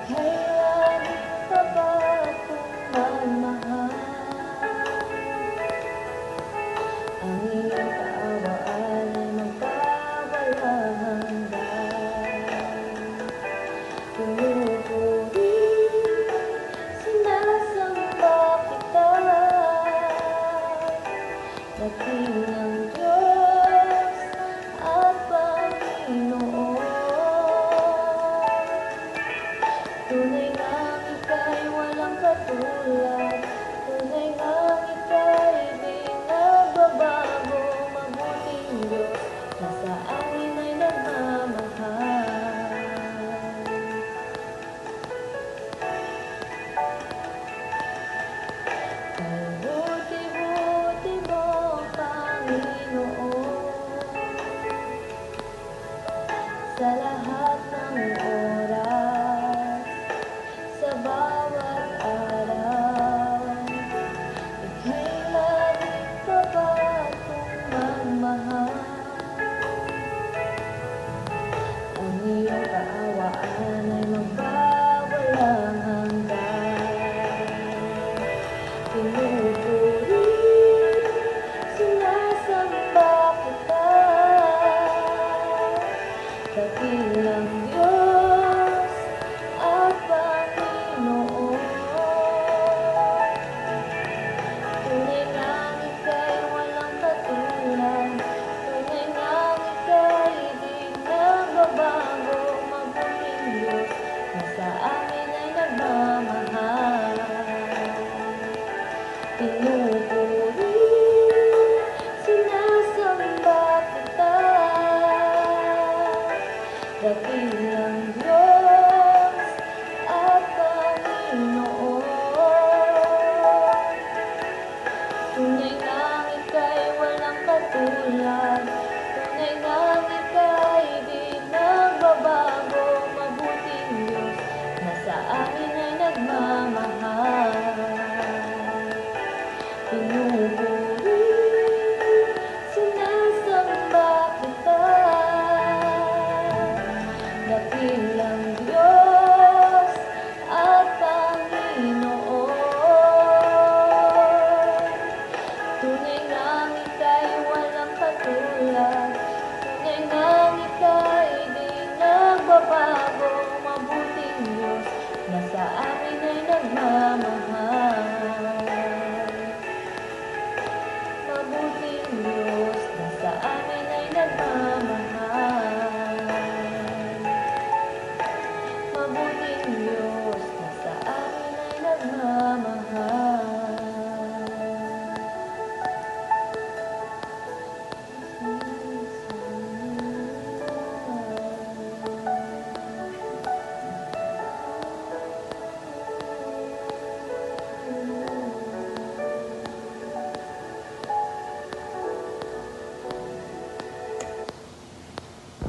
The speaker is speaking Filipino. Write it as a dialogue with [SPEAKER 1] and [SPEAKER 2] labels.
[SPEAKER 1] Kailan ka ba magmahal? Ang iyong kaawaan ay magpapalang hanggan. Pinupuri, sinasamba kita, dakilang Diyos at Panginoon. Tunay ngang ika'y walang katulad, tunay ngang ika'y di nagbabago, mabuting Diyos na sa amin ay nagmamahal. Ang buti-buti mo, Panginoon, sa lahat ng oras, sa bawat araw, ika'y laging pabatong magmahal. Ang iyong kaawaan ay magpawalang hanggan. Pinupuri, sinasamba kita, dakilang Diyos at Panginoon. Tunay ngang ika'y walang katulad, tunay ngang ika'y di nagbabago, mabuting Diyos na sa amin ay nagmamahal. Pinupuri, sinasamba kita, dakilang Diyos at Panginoon. Tunay ngang ika'y walang katulad, tunay ngang ika'y di nagbabago, mabuting Diyos na sa amin ay nagmamahal. Pinupuri, sinasamba kita, dakilang Diyos at Panginoon. Tunay ngang ika'y walang katulad, tunay ngang ika'y di nagbabago, mabuting Diyos na sa amin ay nagmamahal.